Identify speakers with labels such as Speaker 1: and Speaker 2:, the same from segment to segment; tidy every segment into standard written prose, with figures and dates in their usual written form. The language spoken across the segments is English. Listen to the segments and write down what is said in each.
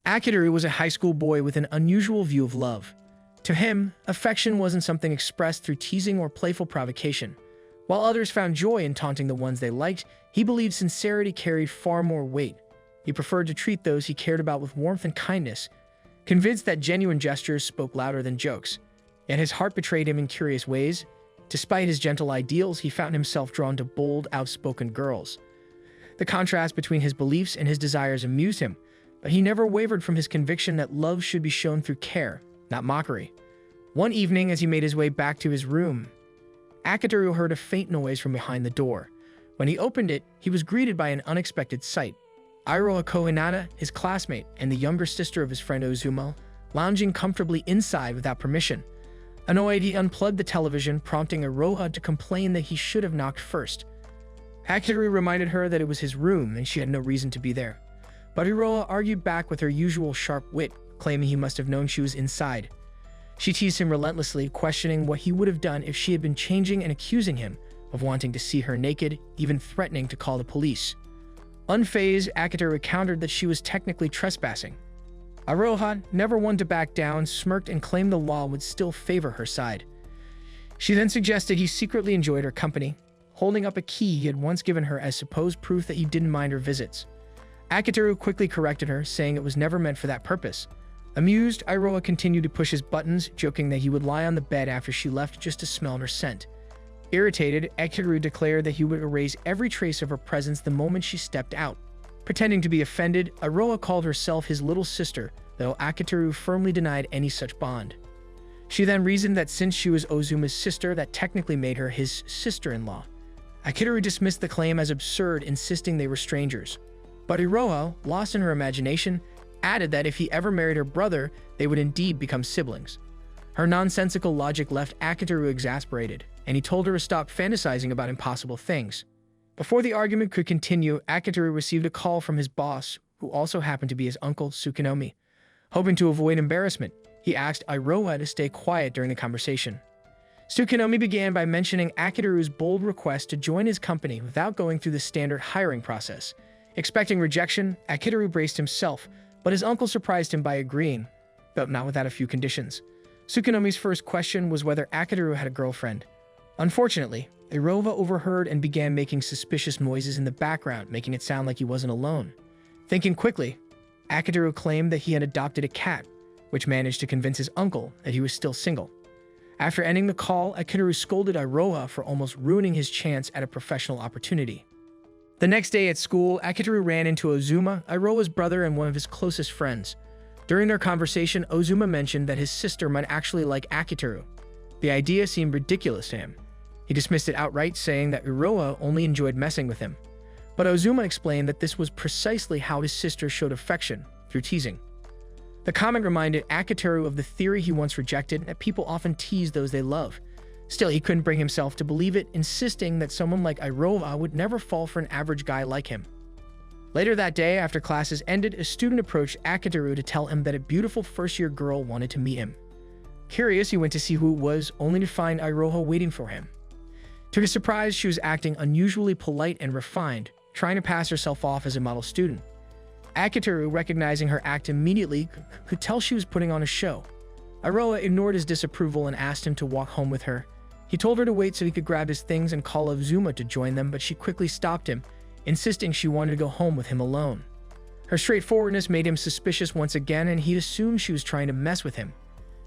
Speaker 1: Akiteru was a high school boy with an unusual view of love. To him, affection wasn't something expressed through teasing or playful provocation. While others found joy in taunting the ones they liked, he believed sincerity carried far more weight. He preferred to treat those he cared about with warmth and kindness, convinced that genuine gestures spoke louder than jokes. Yet his heart betrayed him in curious ways. Despite his gentle ideals, he found himself drawn to bold, outspoken girls. The contrast between his beliefs and his desires amused him, but he never wavered from his conviction that love should be shown through care, not mockery. One evening, as he made his way back to his room, Akiteru heard a faint noise from behind the door. When he opened it, he was greeted by an unexpected sight. Iroha Kohinata, his classmate, and the younger sister of his friend Ozuma, lounging comfortably inside without permission. Annoyed, he unplugged the television, prompting Iroha to complain that he should have knocked first. Akiteru reminded her that it was his room and she had no reason to be there. But Iroha argued back with her usual sharp wit, claiming he must have known she was inside. She teased him relentlessly, questioning what he would have done if she had been changing and accusing him of wanting to see her naked, even threatening to call the police. Unfazed, Akiteru countered that she was technically trespassing. Iroha, never one to back down, smirked and claimed the law would still favor her side. She then suggested he secretly enjoyed her company, holding up a key he had once given her as supposed proof that he didn't mind her visits. Akiteru quickly corrected her, saying it was never meant for that purpose. Amused, Iroha continued to push his buttons, joking that he would lie on the bed after she left just to smell her scent. Irritated, Akiteru declared that he would erase every trace of her presence the moment she stepped out. Pretending to be offended, Iroha called herself his little sister, though Akiteru firmly denied any such bond. She then reasoned that since she was Ozuma's sister, that technically made her his sister-in-law. Akiteru dismissed the claim as absurd, insisting they were strangers. But Iroha, lost in her imagination, added that if he ever married her brother, they would indeed become siblings. Her nonsensical logic left Akiteru exasperated, and he told her to stop fantasizing about impossible things. Before the argument could continue, Akiteru received a call from his boss, who also happened to be his uncle, Tsukunomi. Hoping to avoid embarrassment, he asked Iroha to stay quiet during the conversation. Tsukunomi began by mentioning Akiteru's bold request to join his company without going through the standard hiring process. Expecting rejection, Akiteru braced himself, but his uncle surprised him by agreeing, but not without a few conditions. Tsukunomi's first question was whether Akiteru had a girlfriend. Unfortunately, Iroha overheard and began making suspicious noises in the background, making it sound like he wasn't alone. Thinking quickly, Akiteru claimed that he had adopted a cat, which managed to convince his uncle that he was still single. After ending the call, Akiteru scolded Iroha for almost ruining his chance at a professional opportunity. The next day at school, Akiteru ran into Ozuma, Iroha's brother and one of his closest friends. During their conversation, Ozuma mentioned that his sister might actually like Akiteru. The idea seemed ridiculous to him. He dismissed it outright, saying that Iroha only enjoyed messing with him. But Ozuma explained that this was precisely how his sister showed affection, through teasing. The comment reminded Akiteru of the theory he once rejected, that people often tease those they love. Still, he couldn't bring himself to believe it, insisting that someone like Iroha would never fall for an average guy like him. Later that day, after classes ended, a student approached Akiteru to tell him that a beautiful first-year girl wanted to meet him. Curious, he went to see who it was, only to find Iroha waiting for him. To his surprise, she was acting unusually polite and refined, trying to pass herself off as a model student. Akiteru, recognizing her act immediately, could tell she was putting on a show. Iroha ignored his disapproval and asked him to walk home with her. He told her to wait so he could grab his things and call Ozuma to join them, but she quickly stopped him, insisting she wanted to go home with him alone. Her straightforwardness made him suspicious once again, and he'd assumed she was trying to mess with him.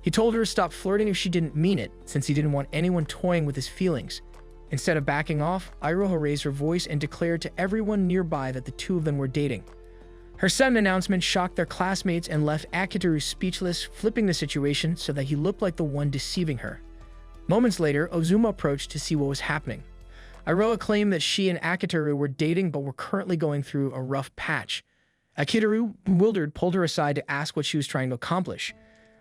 Speaker 1: He told her to stop flirting if she didn't mean it, since he didn't want anyone toying with his feelings. Instead of backing off, Iroha raised her voice and declared to everyone nearby that the two of them were dating. Her sudden announcement shocked their classmates and left Akiteru speechless, flipping the situation so that he looked like the one deceiving her. Moments later, Ozuma approached to see what was happening. Iroha claimed that she and Akiteru were dating but were currently going through a rough patch. Akiteru, bewildered, pulled her aside to ask what she was trying to accomplish.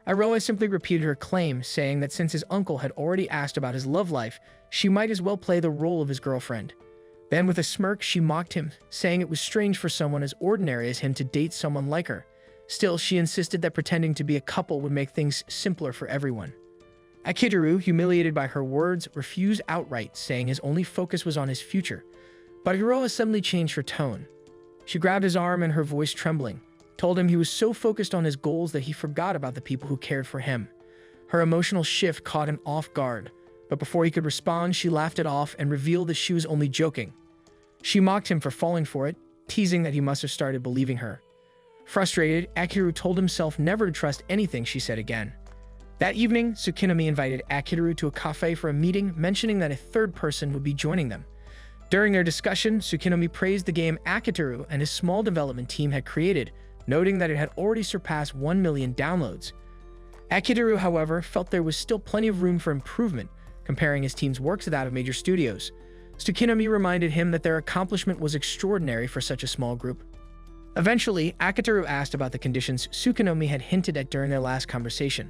Speaker 1: Iroha simply repeated her claim, saying that since his uncle had already asked about his love life, she might as well play the role of his girlfriend. Then with a smirk, she mocked him, saying it was strange for someone as ordinary as him to date someone like her. Still, she insisted that pretending to be a couple would make things simpler for everyone. Akiteru, humiliated by her words, refused outright, saying his only focus was on his future. But Iroha suddenly changed her tone. She grabbed his arm and her voice trembling. told him he was so focused on his goals that he forgot about the people who cared for him. Her emotional shift caught him off guard, but before he could respond, she laughed it off and revealed that she was only joking. She mocked him for falling for it, teasing that he must have started believing her. Frustrated, Akiteru told himself never to trust anything she said again. That evening, Tsukinami invited Akiteru to a cafe for a meeting, mentioning that a third person would be joining them. During their discussion, Tsukinami praised the game Akiteru and his small development team had created, noting that it had already surpassed 1 million downloads. Akiteru, however, felt there was still plenty of room for improvement, comparing his team's work to that of major studios. Tsukinami reminded him that their accomplishment was extraordinary for such a small group. Eventually, Akiteru asked about the conditions Tsukinami had hinted at during their last conversation.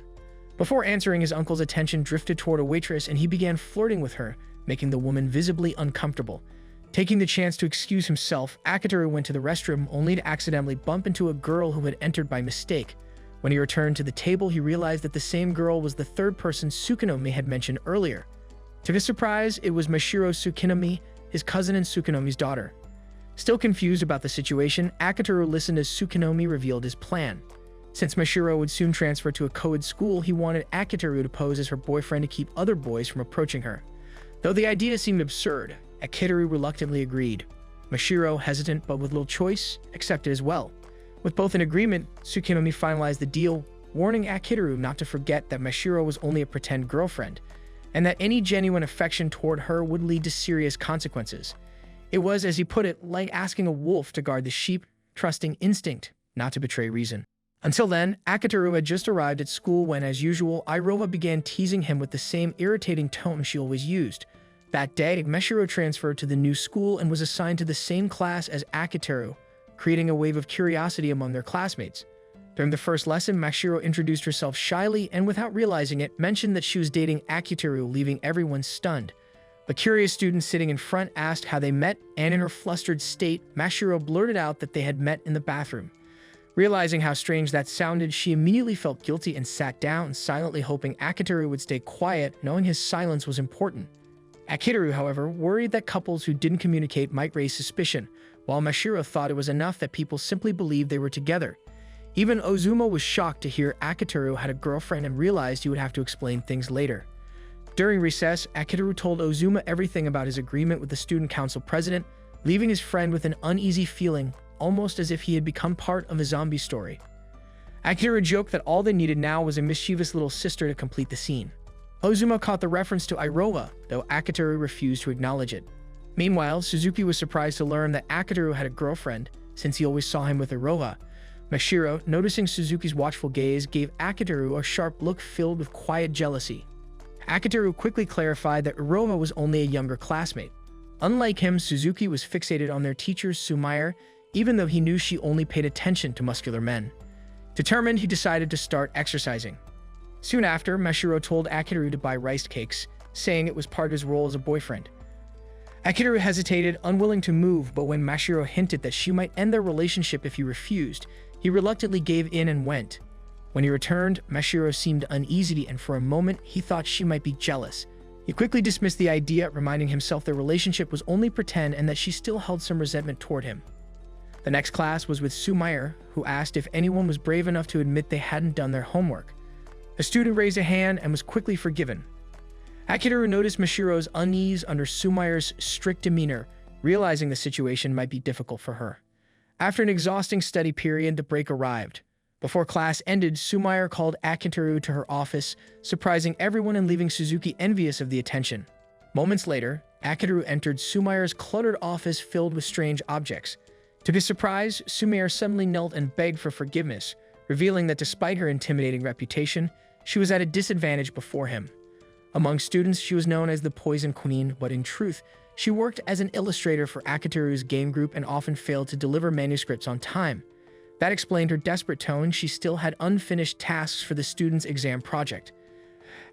Speaker 1: Before answering, his uncle's attention drifted toward a waitress and he began flirting with her, making the woman visibly uncomfortable. Taking the chance to excuse himself, Akiteru went to the restroom only to accidentally bump into a girl who had entered by mistake. When he returned to the table, he realized that the same girl was the third person Tsukinami had mentioned earlier. To his surprise, it was Mashiro Tsukinami, his cousin and Tsukinomi's daughter. Still confused about the situation, Akiteru listened as Tsukinami revealed his plan. Since Mashiro would soon transfer to a co-ed school, he wanted Akiteru to pose as her boyfriend to keep other boys from approaching her. Though the idea seemed absurd, Akiteru reluctantly agreed. Mashiro, hesitant but with little choice, accepted as well. With both in agreement, Tsukinami finalized the deal, warning Akiteru not to forget that Mashiro was only a pretend girlfriend, and that any genuine affection toward her would lead to serious consequences. It was, as he put it, like asking a wolf to guard the sheep, trusting instinct, not to betray reason. Until then, Akiteru had just arrived at school when, as usual, Iroha began teasing him with the same irritating tone she always used. That day, Mashiro transferred to the new school and was assigned to the same class as Akiteru, creating a wave of curiosity among their classmates. During the first lesson, Mashiro introduced herself shyly and, without realizing it, mentioned that she was dating Akiteru, leaving everyone stunned. A curious student sitting in front asked how they met, and in her flustered state, Mashiro blurted out that they had met in the bathroom. Realizing how strange that sounded, she immediately felt guilty and sat down, silently hoping Akiteru would stay quiet, knowing his silence was important. Akiteru, however, worried that couples who didn't communicate might raise suspicion, while Mashiro thought it was enough that people simply believed they were together. Even Ozuma was shocked to hear Akiteru had a girlfriend and realized he would have to explain things later. During recess, Akiteru told Ozuma everything about his agreement with the student council president, leaving his friend with an uneasy feeling, almost as if he had become part of a zombie story. Akiteru joked that all they needed now was a mischievous little sister to complete the scene. Ozuma caught the reference to Iroha, though Akiteru refused to acknowledge it. Meanwhile, Suzuki was surprised to learn that Akiteru had a girlfriend, since he always saw him with Iroha. Mashiro, noticing Suzuki's watchful gaze, gave Akiteru a sharp look filled with quiet jealousy. Akiteru quickly clarified that Iroha was only a younger classmate. Unlike him, Suzuki was fixated on their teacher, Sumair, even though he knew she only paid attention to muscular men. Determined, he decided to start exercising. Soon after, Mashiro told Akiteru to buy rice cakes, saying it was part of his role as a boyfriend. Akiteru hesitated, unwilling to move, but when Mashiro hinted that she might end their relationship if he refused, he reluctantly gave in and went. When he returned, Mashiro seemed uneasy, and for a moment, he thought she might be jealous. He quickly dismissed the idea, reminding himself their relationship was only pretend and that she still held some resentment toward him. The next class was with Sumair, who asked if anyone was brave enough to admit they hadn't done their homework. A student raised a hand and was quickly forgiven. Akiteru noticed Mashiro's unease under Sumair's strict demeanor, realizing the situation might be difficult for her. After an exhausting study period, the break arrived. Before class ended, Sumair called Akiteru to her office, surprising everyone and leaving Suzuki envious of the attention. Moments later, Akiteru entered Sumair's cluttered office filled with strange objects. To his surprise, Sumair suddenly knelt and begged for forgiveness, revealing that despite her intimidating reputation, she was at a disadvantage before him. Among students, she was known as the Poison Queen, but in truth, she worked as an illustrator for Akiteru's game group and often failed to deliver manuscripts on time. That explained her desperate tone. She still had unfinished tasks for the students' exam project.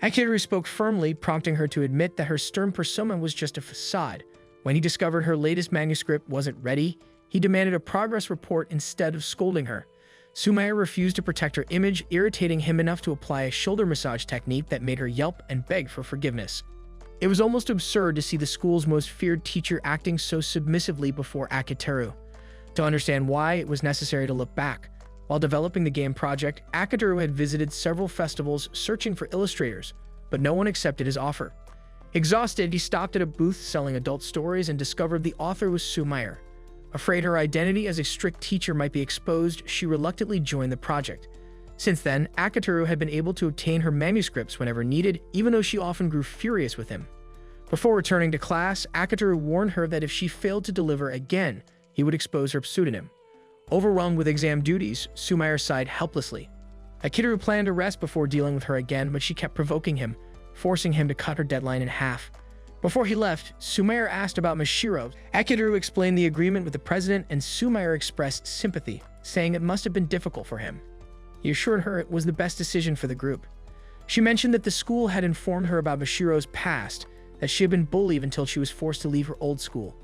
Speaker 1: Akiteru spoke firmly, prompting her to admit that her stern persona was just a facade. When he discovered her latest manuscript wasn't ready, he demanded a progress report instead of scolding her. Sumair refused to protect her image, irritating him enough to apply a shoulder massage technique that made her yelp and beg for forgiveness. It was almost absurd to see the school's most feared teacher acting so submissively before Akiteru. To understand why, it was necessary to look back. While developing the game project, Akiteru had visited several festivals searching for illustrators, but no one accepted his offer. Exhausted, he stopped at a booth selling adult stories and discovered the author was Sumire. Afraid her identity as a strict teacher might be exposed, she reluctantly joined the project. Since then, Akiteru had been able to obtain her manuscripts whenever needed, even though she often grew furious with him. Before returning to class, Akiteru warned her that if she failed to deliver again, he would expose her pseudonym. Overwhelmed with exam duties, Sumire sighed helplessly. Akiteru planned to rest before dealing with her again, but she kept provoking him, forcing him to cut her deadline in half. Before he left, Sumire asked about Mashiro. Akiteru explained the agreement with the president, and Sumire expressed sympathy, saying it must have been difficult for him. He assured her it was the best decision for the group. She mentioned that the school had informed her about Mashiro's past, that she had been bullied until she was forced to leave her old school.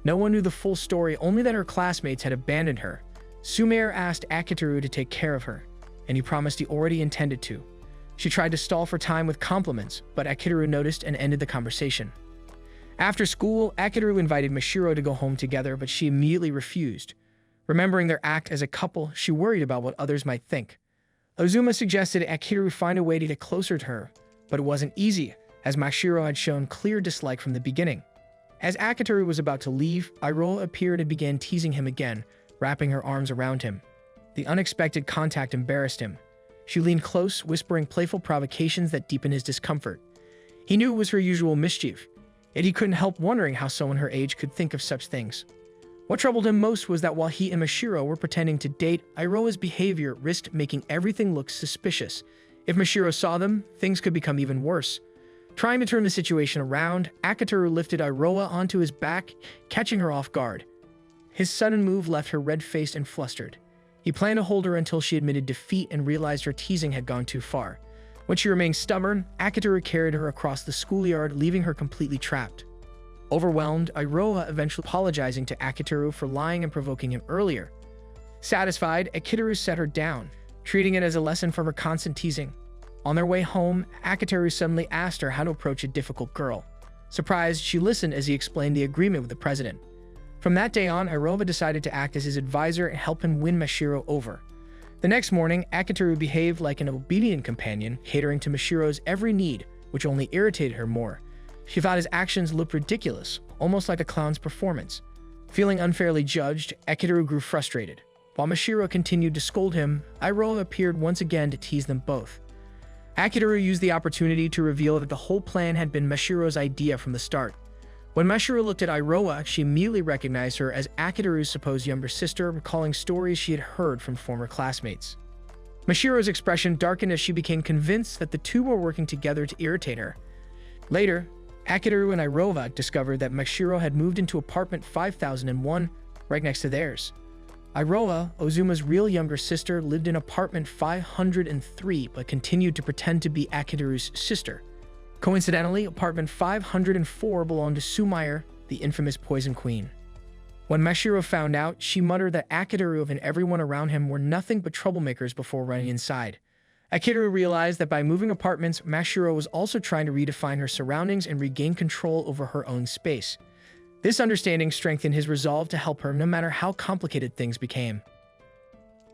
Speaker 1: No one knew the full story, only that her classmates had abandoned her. Sumire asked Akiteru to take care of her, and he promised he already intended to. She tried to stall for time with compliments, but Akiteru noticed and ended the conversation. After school, Akiteru invited Mashiro to go home together, but she immediately refused. Remembering their act as a couple, she worried about what others might think. Ozuma suggested Akiteru find a way to get closer to her, but it wasn't easy, as Mashiro had shown clear dislike from the beginning. As Akiteru was about to leave, Iroha appeared and began teasing him again, wrapping her arms around him. The unexpected contact embarrassed him. She leaned close, whispering playful provocations that deepened his discomfort. He knew it was her usual mischief, yet he couldn't help wondering how someone her age could think of such things. What troubled him most was that while he and Mashiro were pretending to date, Iroha's behavior risked making everything look suspicious. If Mashiro saw them, things could become even worse. Trying to turn the situation around, Akiteru lifted Iroha onto his back, catching her off guard. His sudden move left her red-faced and flustered. He planned to hold her until she admitted defeat and realized her teasing had gone too far. When she remained stubborn, Akiteru carried her across the schoolyard, leaving her completely trapped. Overwhelmed, Iroha eventually apologizing to Akiteru for lying and provoking him earlier. Satisfied, Akiteru set her down, treating it as a lesson from her constant teasing. On their way home, Akiteru suddenly asked her how to approach a difficult girl. Surprised, she listened as he explained the agreement with the president. From that day on, Iroha decided to act as his advisor and help him win Mashiro over. The next morning, Akiteru behaved like an obedient companion, catering to Mashiro's every need, which only irritated her more. She thought his actions looked ridiculous, almost like a clown's performance. Feeling unfairly judged, Akiteru grew frustrated. While Mashiro continued to scold him, Iroha appeared once again to tease them both. Akiteru used the opportunity to reveal that the whole plan had been Mashiro's idea from the start. When Mashiro looked at Iroha, she immediately recognized her as Akiteru's supposed younger sister, recalling stories she had heard from former classmates. Mashiro's expression darkened as she became convinced that the two were working together to irritate her. Later, Akiteru and Iroha discovered that Mashiro had moved into apartment 5001, right next to theirs. Iroha, Ozuma's real younger sister, lived in apartment 503 but continued to pretend to be Akiteru's sister. Coincidentally, apartment 504 belonged to Sumire, the infamous Poison Queen. When Mashiro found out, she muttered that Akiteru and everyone around him were nothing but troublemakers before running inside. Akiteru realized that by moving apartments, Mashiro was also trying to redefine her surroundings and regain control over her own space. This understanding strengthened his resolve to help her no matter how complicated things became.